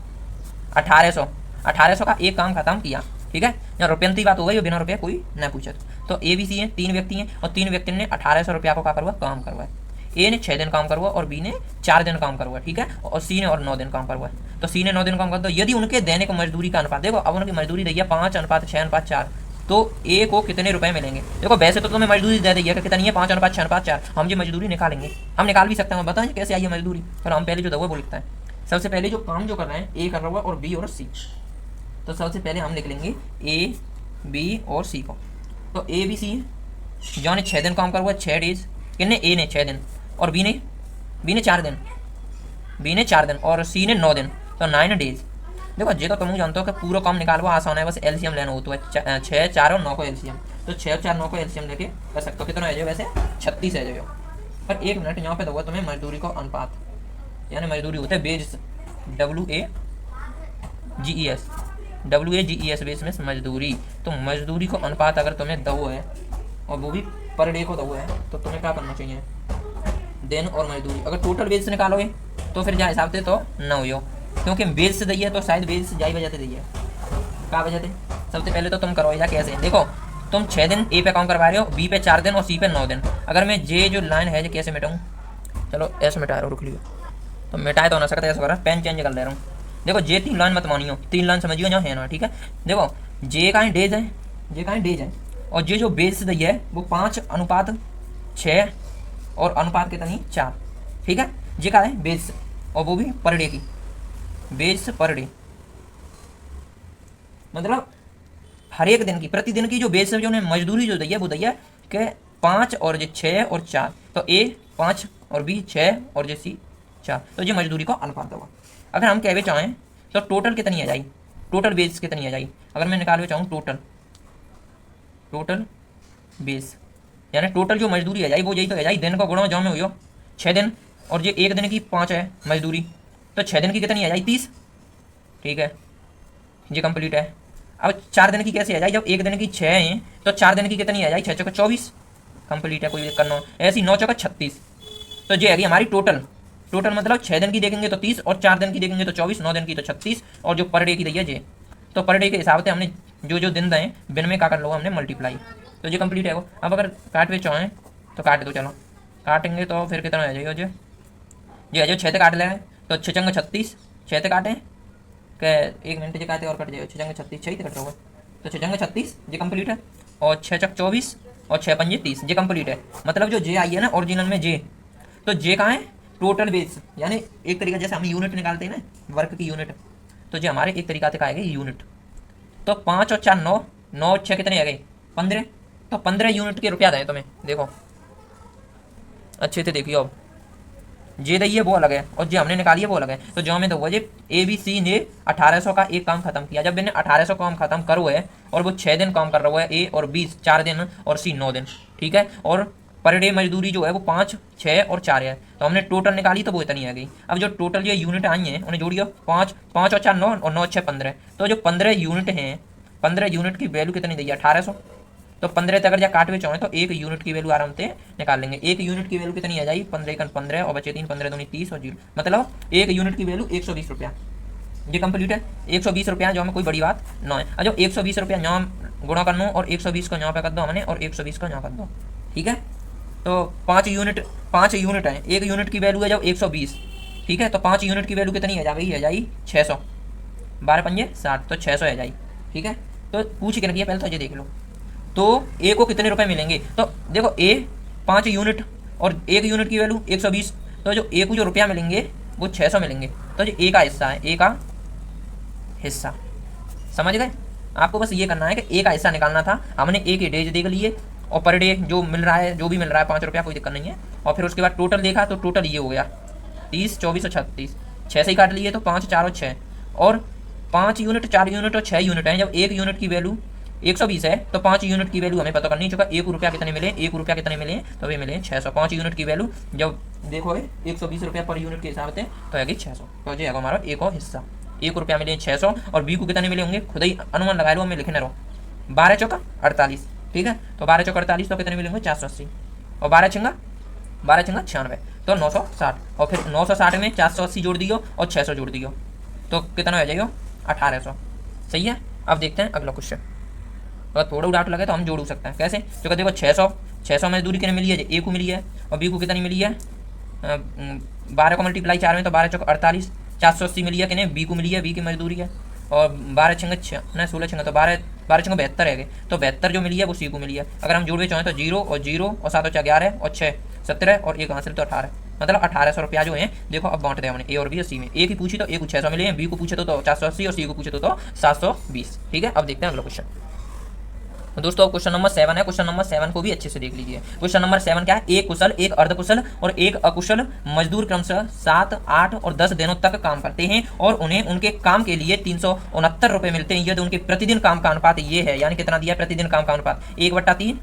1800 का एक काम खत्म किया, ठीक है। यहाँ रुपये की बात हो गई, बिना रुपये कोई ना पूछे। तो ए बी सी है, 3 व्यक्ति हैं और 3 व्यक्ति ने 1800 रुपया को क्या करवा काम करवाए। ए ने 6 दिन काम करवा और बी ने 4 दिन काम करवा, ठीक है। और सी ने और 9 दिन काम करवा। तो सी ने 9 दिन काम कर, तो यदि उनके दैनिक मजदूरी का अनुपात, देखो अब उनकी मजदूरी दी है 5:6:4, तो ए को कितने रुपए मिलेंगे। देखो वैसे तो तुम्हें मजदूरी दे दी है कि कितनी है 5:6:4, हम ये मजदूरी निकालेंगे, हम निकाल भी सकते हैं। बताएं कैसे आई है मजदूरी, पर हम पहले जो दवा वो लिखता है। सबसे पहले जो काम जो कर रहे हैं ए कर रहा है और बी और सी, तो सबसे पहले हम लिख लेंगे ए बी और सी को। तो ए बी सी है, जो ने 6 दिन काम करवा 6 डेज, कितने ए ने 6 दिन और बी ने 4 दिन, बी ने 4 दिन और सी ने 9 दिन, तो 9 डेज। देखो ये तो तुम जानते हो कि पूरा काम निकालवा आसान है, बस एलसीएम लेना हो तो 6, 4 और 9 को एलसीएम, तो 6 और 4, 9 को एलसीएम लेके कर सकते हो। कितना है जो वैसे 36 है जो। पर 1 मिनट यहाँ पे दोगे तुम्हें मजदूरी को अनुपात, यानी मजदूरी होते हैं बेस WAGES बेस में मजदूरी। तो मजदूरी को अनुपात अगर तुम्हें दो है और वो भी पर डे को दो है, तो तुम्हें क्या करना चाहिए दिन और मजदूरी। अगर टोटल बेस निकालोगे तो फिर जहाँ हिसाब से तो ना हो, क्योंकि बेस से दी है तो शायद बेस से जाई वजह से दी है, क्या वजह से। सबसे पहले तो तुम करो या कैसे, देखो तुम 6 दिन ए पे काम करवा रहे हो, बी पे 4 दिन और सी पे 9 दिन। अगर मैं जे जो लाइन है जो कैसे मिटाऊँ, चलो ऐसे मिटा रहा हूँ, रुक लियो। तो मिटाए तो ना सकता ऐसा कर रहा, पेन चेंज कर ले रहा हूँ। देखो जे 3 लाइन मत मानियो, 3 लाइन समझियो जहाँ है ना, ठीक है। देखो जे का डेज है, और जे जो बेस दी है वो 5:6 और अनुपात कितनी 4, ठीक है। जे का है बेस और वो भी पर डे की, बेस पर डे मतलब हर एक दिन की, प्रतिदिन की जो बेस जो ने मजदूरी जो दी है वो दी है कि 5 और जे 6 और 4, तो ए 5 और बी 6 और जे सी 4, तो ये मजदूरी को अनुपात होगा। अगर हम कहवे चाहें तो टोटल कितनी आ जाएगी, टोटल बेस कितनी आ जाएगी। अगर मैं निकालवे चाहूँ टोटल बेस, यानी टोटल जो मजदूरी आ जाएगी वो यही तो आ जाएगी दिन का गुणा जो में हुई 6 दिन, और ये 1 दिन की 5 है मजदूरी, तो 6 दिन की कितनी आ जाएगी 30, ठीक है, ये कंप्लीट है। अब 4 दिन की कैसे आ जाएगी, जब 1 दिन की 6 है तो 4 दिन की कितनी आ जाएगी 6 चौका 24, कंप्लीट है, कोई करना ऐसी 9 चौका 36। तो ये है हमारी टोटल मतलब 6 दिन की देखेंगे तो 30 और 4 दिन की देखेंगे तो 24, 9 दिन की तो 36, और जो पर डे की दी है ये, तो पर डे के हिसाब से हमने जो दिन दें बिन में क्या कर लो हमने मल्टीप्लाई, तो ये कंप्लीट है वो। अब अगर काटवे चाहें तो काट दो, चलो काटेंगे तो फिर कितना आ जाएगा जो 6 से काट ले तो 6 चंग 36, 6 से काटें कि 1 मिनट जो काटे और कट जाएगा 6 चंग 36, 6 कट रहा होगा, तो 6 चंग 36 ये कंप्लीट है, और 6 चक 24 और 6 पंजे 30 ये कंप्लीट है। मतलब जो जे आई है ना ओरिजिनल में जे, तो जे कहाँ है टोटल बेस, यानी एक तरीका जैसे हम यूनिट निकालते हैं ना वर्क की यूनिट, तो जो हमारे एक तरीका से कहा गया यूनिट। तो 5 और 4 9, 9 और 6 कितने आ गए 15, तो 15 यूनिट के रुपया दें तुम्हें। देखो अच्छे से देखिए, अब जे दी है वो अलग है और जो हमने निकाली है वो अलग है। तो जो हमें तो जे ए बी सी ने 1800 का एक काम खत्म किया, जब मैंने 1800 काम खत्म करो है और वो 6 दिन काम कर रहा है ए, और बी 4 दिन और सी 9 दिन, ठीक है। और पर डे मजदूरी जो है वो 5, 6 और 4 है, तो हमने टोटल निकाली तो वो इतनी आ गई। अब जो टोटल ये यूनिट आई हैं उन्हें जोड़िए 5 और 4 9 और 9 6 15, तो जो 15 यूनिट हैं 15 यूनिट की वैल्यू कितनी दी है 1800, तो 15 तक अगर जा काटवे चाहें तो 1 यूनिट की वैल्यू आराम से निकाल लेंगे। 1 यूनिट की वैल्यू कितनी आ जाएगी 15 15 और बचे 3 15 दूनी 30 और 0, मतलब 1 यूनिट की वैल्यू 120 रुपया। ये कंप्लीट है 120 रुपया, जो हमें कोई बड़ी बात ना है। और जो 120 रुपया यहाँ गुणा कर लो और 120 को यहाँ पे कर दो हमने और 120 को यहाँ कर दो, ठीक है। तो 5 यूनिट है, 1 यूनिट की वैल्यू है जब 120, ठीक है। तो 5 यूनिट की वैल्यू कितनी है जाएगी 600, 12 पंजे 60, तो 600 है जाएगी, ठीक है। तो पूछ के रखिए पहले तो ये देख लो, तो ए को कितने रुपए मिलेंगे। तो देखो ए 5 यूनिट और 1 यूनिट की वैल्यू 120, तो जो ए को जो रुपया मिलेंगे वो 600 मिलेंगे। तो जो ए का हिस्सा है, ए का हिस्सा समझ गए, आपको बस ये करना है कि ए का हिस्सा निकालना था, हमने ए के डेज देख लिए और पर डे जो मिल रहा है, जो भी मिल रहा है 5 रुपया, कोई दिक्कत नहीं है। और फिर उसके बाद टोटल देखा तो टोटल ये हो गया 30, 24 और 36, 6 से ही काट लिए तो 5, 4 और 6, और 5 यूनिट, 4 यूनिट और 6 यूनिट है। जब 1 यूनिट की वैल्यू 120 है तो 5 यूनिट की वैल्यू हमें पता करनी चुका 1 रुपया कितने मिले, 1 रुपया कितने मिले, तो अभी मिले 600। 5 यूनिट की वैल्यू जब देखो 120 रुपया पर यूनिट के हिसाब से तो है 600, तो ये है हमारा एक और हिस्सा। 1 रुपया मिले 600 और बी को कितने मिले होंगे, खुद ही अनुमान लगा लो, हमें लिखने रहो। 12 चौका 48, ठीक है, तो 12 चौका 48 तो कितने मिलेंगे 480, और 12 छंगा 96, तो 960, और फिर 960 में 480 जोड़ दियो और 600 जोड़ दियो तो कितना हो जाएगा 1800। सही है। अब देखते हैं अगला क्वेश्चन। अगर थोड़ा डाउट लगे तो हम जोड़ सकते हैं। कैसे, जो देखो 600 में दूरी कितनी मिली है, ए को मिली है, और बी को कितनी मिली है 12 को मल्टीप्लाई 4 में तो 12 चौका 48, 480 मिली है किन्हें, बी को मिली है, बी की मजदूरी है, और 12 छंगा 16 छंगा तो 12 छंगा 72 है, तो 72 जो मिली है वो सी को मिली है। अगर हम जोड़वे चाहें तो 0 और 0 और 7 और 4 11 और 6 17 और 1 हासिल तो 18, मतलब 1800 रुपया जो है देखो अब बांट दिया हमने ए और बी और सी में। ए की पूछी तो ए को 600 मिले हैं, बी को पूछे तो 480 और सी को पूछे तो 720। ठीक है, अब देखते हैं अगला क्वेश्चन। दोस्तों क्वेश्चन नंबर 7 है। क्वेश्चन नंबर 7 को भी अच्छे से देख लीजिए। क्वेश्चन नंबर 7 क्या है, एक कुशल, एक अर्धकुशल और एक अकुशल मजदूर क्रमशः 7, 8 और 10 दिनों तक काम करते हैं और उन्हें उनके काम के लिए 369 रुपये मिलते हैं यदि उनके प्रतिदिन काम का अनुपात ये है। यानी कितना दिया है प्रतिदिन काम का अनुपात 1/3,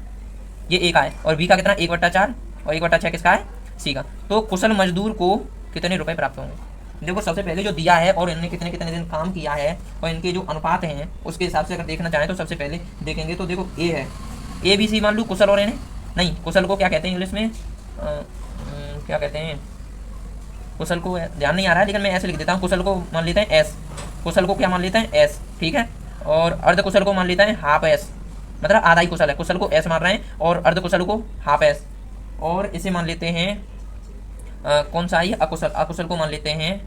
ये ए का है, और बी का कितना 1/4 और 1/6 किसका है, सी का। तो कुशल मजदूर को कितने रुपए प्राप्त होंगे। देखो सबसे पहले जो दिया है और इन्होंने कितने कितने दिन काम किया है और इनके जो अनुपात हैं उसके हिसाब से अगर देखना चाहें तो सबसे पहले देखेंगे तो देखो ए है, ए बी सी मान लूँ कुशल, और इन्हें नहीं, कुशल को क्या कहते हैं इंग्लिश में, क्या कहते हैं, कुशल को ध्यान नहीं आ रहा है लेकिन मैं ऐसे लिख देता हूँ। कुशल को मान लेते हैं एस, कुशल को क्या मान लेते हैं एस, ठीक है, और अर्ध कुशल को मान लेता है हाफ एस, मतलब आधा ही कुशल है, कुशल को एस मान रहे हैं और अर्ध कुशल को हाफ एस, और इसे मान लेते हैं कौन सा है अकुशल, अकुशल को मान लेते हैं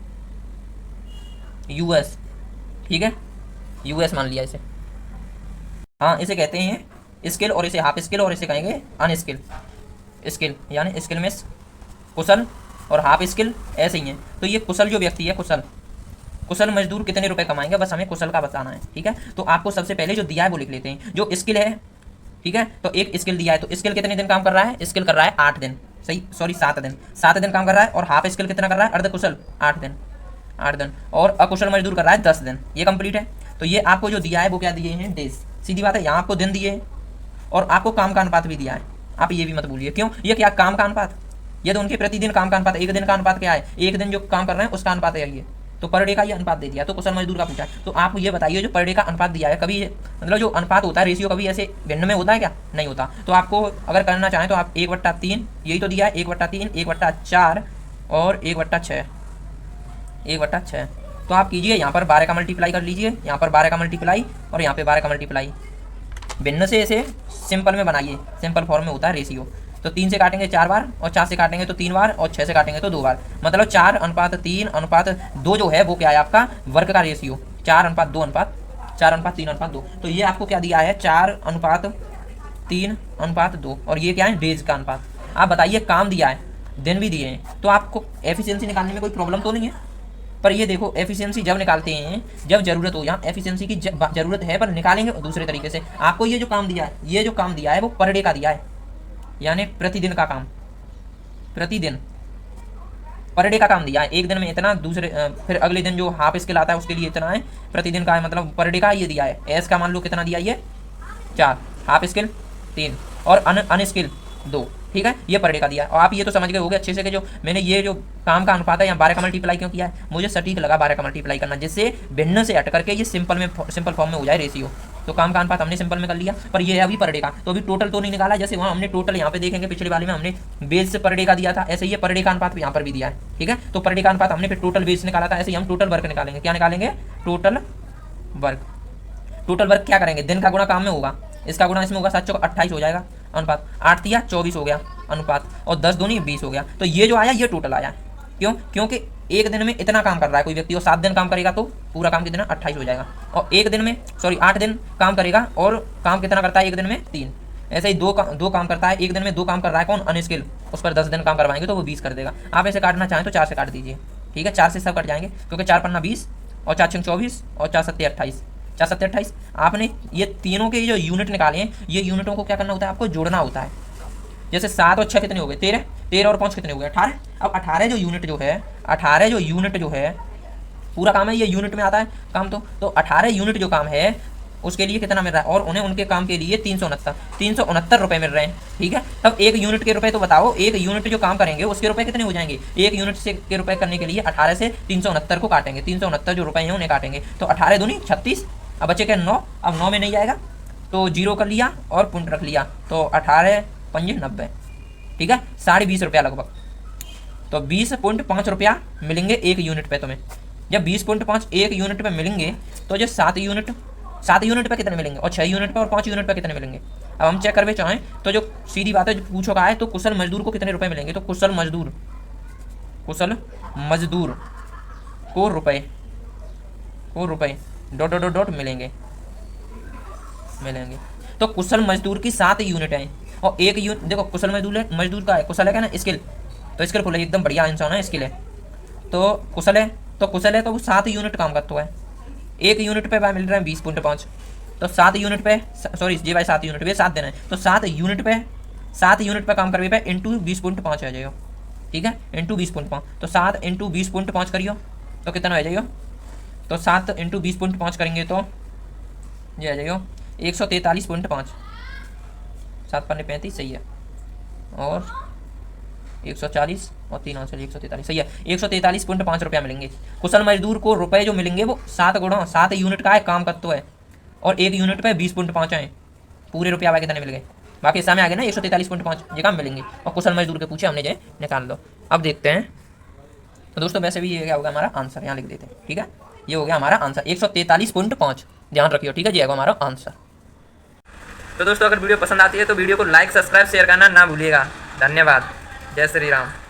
यूएस, ठीक है, यूएस मान लिया इसे। हाँ इसे कहते हैं स्किल और इसे हाफ स्किल और इसे कहेंगे अनस्किल। स्किल यानी स्किल में कुशल और हाफ स्किल ऐसे ही हैं। तो ये कुशल जो व्यक्ति है, कुशल मजदूर कितने रुपए कमाएंगे, बस हमें कुशल का बताना है। ठीक है, तो आपको सबसे पहले जो दिया है वो लिख लेते हैं। जो स्किल है, ठीक है, तो एक स्किल दिया है, तो स्किल कितने दिन काम कर रहा है, स्किल कर रहा है 8 दिन, सही सॉरी 7 दिन, 7 दिन काम कर रहा है। और हाफ स्किल कितना कर रहा है, अर्ध कुशल 8 दिन, 8 दिन, और अकुशल मजदूर कर रहा है 10 दिन। ये कंप्लीट है। तो ये आपको जो दिया है वो क्या दिए हैं, डेज, सीधी बात है। यहाँ आपको दिन दिए और आपको काम का अनुपात भी दिया है। आप ये भी मत भूलिए, क्यों, ये क्या काम का अनुपात, ये तो उनके प्रतिदिन काम का अनुपात, एक दिन का अनुपात क्या है, एक दिन जो काम कर रहे हैं उसका अनुपात है ये, तो पर डे का ये अनुपात दे दिया। तो कुशल मजदूर का पूछा है, तो आप ये बताइए जो पर डे का अनुपात दिया है, कभी मतलब जो अनुपात होता है रेशियो कभी ऐसे भिन्न में होता है क्या, नहीं होता। तो आपको अगर करना चाहें तो आप 1/3 यही तो दिया है, 1/3, 1/4 और 1/6, 1/6, तो आप कीजिए यहाँ पर 12 का मल्टीप्लाई कर लीजिए, यहाँ पर 12 का मल्टीप्लाई और यहाँ पे 12 का मल्टीप्लाई, भिन्न से इसे सिंपल में बनाइए, सिंपल फॉर्म में होता है रेशियो। तो 3 से काटेंगे 4 बार और 4 से काटेंगे तो 3 बार और 6 से काटेंगे तो 2 बार, मतलब 4:3:2 जो है वो क्या है आपका वर्ग का रेशियो, 4:2:4:3:2। तो ये आपको क्या दिया है 4:3:2 और ये क्या है डेज का अनुपात। आप बताइए काम दिया है, दिन भी दिए हैं, तो आपको एफिशिएंसी निकालने में कोई प्रॉब्लम तो नहीं है। पर ये देखो एफिशिएंसी जब निकालते हैं जब जरूरत हो, यहाँ एफिशिएंसी की जरूरत है पर निकालेंगे दूसरे तरीके से। आपको ये जो काम दिया है, ये जो काम दिया है वो पर डे का दिया है, यानी प्रतिदिन का काम, प्रतिदिन पर डे का काम दिया है। एक दिन में इतना, दूसरे फिर अगले दिन जो हाफ स्किल आता है उसके लिए इतना है, प्रतिदिन का है मतलब पर डे का ये दिया है। एस का मान लो कितना दिया, ये 4, हाफ स्किल 3 और अनस्किल 2, ठीक है, ये पर डे का दिया है। और आप ये तो समझ गए होंगे अच्छे से कि जो मैंने ये जो काम का अनुपात है यहाँ 12 का मल्टीप्लाई क्यों किया है, मुझे सटीक लगा 12 का मल्टीप्लाई करना, जिससे भिन्न से हट करके ये सिंपल फॉर्म में हो जाए रेशियो। तो काम का अनुपात हमने सिंपल में कर लिया, पर ये है अभी पर डे का, तो अभी टोटल तो नहीं निकाला। जैसे वहाँ हमने टोटल, यहाँ पे देखेंगे पिछले वाले में हमने बेस से पर डे का दिया था, ऐसे ही पर डे का अनुपात यहाँ पर भी दिया है। ठीक है, तो पर डे का अनुपात हमने फिर टोटल बेस निकाला था, ऐसे ही हम टोटल वर्क निकालेंगे। क्या निकालेंगे, टोटल वर्क। टोटल वर्क क्या करेंगे, दिन का गुणा काम में होगा, इसका गुणा इसमें होगा, 7 चौक 28 हो जाएगा अनुपात, 8 तिया 24 हो गया अनुपात, और 10 दूनी 20 हो गया। तो ये जो आया ये टोटल आया, क्यों, क्योंकि एक दिन में इतना काम कर रहा है कोई व्यक्ति, और 7 दिन काम करेगा तो पूरा काम कितना 28 हो जाएगा, और एक दिन में 8 दिन काम करेगा और काम कितना करता है एक दिन में 3, ऐसे ही दो काम करता है, एक दिन में 2 काम कर रहा है कौन, अनस्किल, उस पर 10 दिन काम करवाएंगे तो वो 20 कर देगा। आप ऐसे काटना चाहें तो 4 से काट दीजिए, ठीक है, 4 से सब कट जाएंगे, क्योंकि 4 पन्ना 20 और 4 छंग 24 और 4 सत्ते 28, 4 7 28। आपने ये तीनों के जो यूनिट निकाले हैं, ये यूनिटों को क्या करना होता है, आपको जोड़ना होता है। जैसे 7 और 6 कितने हो गए, 13, 13 और 5 कितने हो गए, 18। अब 18 जो यूनिट जो है, 18 जो यूनिट जो है, पूरा काम है ये यूनिट में आता है काम। तो 18 यूनिट जो काम है उसके लिए कितना मिल रहा है, और उन्हें उनके काम के लिए 369 रुपये मिल रहे हैं। ठीक है, तब एक यूनिट के रुपए तो बताओ, एक यूनिट जो काम करेंगे उसके रुपए कितने हो जाएंगे। एक यूनिट से के रुपए करने के लिए 18 से 369 को काटेंगे, 369 जो रुपए हैं उन्हें काटेंगे, तो 18 दूनी 36। अब बचे क्या 9, अब 9 में नहीं जाएगा तो 0 कर लिया और पुंट रख लिया, तो 18 पंजे 90। ठीक है, 20.5 रुपया लगभग, तो 20.5 रुपया मिलेंगे एक यूनिट पे तुम्हें। जब 20.5 एक यूनिट पे मिलेंगे तो जो 7 यूनिट पे कितने मिलेंगे, और 6 यूनिट पे और 5 यूनिट पे कितने मिलेंगे। अब हम चेक करवे चाहें तो जो सीधी बात है, जो पूछो का है, तो कुशल मजदूर को कितने रुपए मिलेंगे, तो कुशल मजदूर को रुपए डॉट डॉट डॉट मिलेंगे। तो कुशल मजदूर की 7 यूनिट हैं, और एक यूनिट देखो कुशल मजदूर का है, कुशल है क्या ना, स्किल, तो स्किल खुले एकदम बढ़िया इंसान है, स्किल है, तो कुशल है तो वो 7 यूनिट काम करता है। एक यूनिट पे भाई मिल रहा है 20.5, तो 7 यूनिट पे, सॉरी जी भाई 7 यूनिट पे 7 देना है, तो 7 यूनिट पे काम करवे पे इंटू 20.5 आ जाएगा। ठीक है, इंटू 20.5, तो 7 इंटू 20.5 करियो तो कितना आ जाएगा, तो 7 इंटू 20.5 करेंगे तो ये आ जाएगा 143.5, 7 पन्ने 35 सही है, और 140 और 3 आंसर 143 सही है, 143.5 रुपया मिलेंगे। कुशल मजदूर को रुपए जो मिलेंगे वो 7 यूनिट का है काम करते है, और एक यूनिट पे 20.5 है, पूरे रुपया वाले कितने मिल गए, बाकी सामने आ गए ना 143.5 ये काम मिलेंगे, और कुशल मजदूर के पूछे हमने जो निकाल दो। अब देखते हैं, तो दोस्तों वैसे भी ये क्या होगा हमारा आंसर, यहाँ लिख देते हैं। ठीक है, ये हो गया हमारा आंसर 143.5, ध्यान रखियो। ठीक है, ये होगा हमारा आंसर। तो दोस्तों अगर वीडियो पसंद आती है तो वीडियो को लाइक, सब्सक्राइब, शेयर करना ना भूलिएगा। धन्यवाद। जय श्री राम।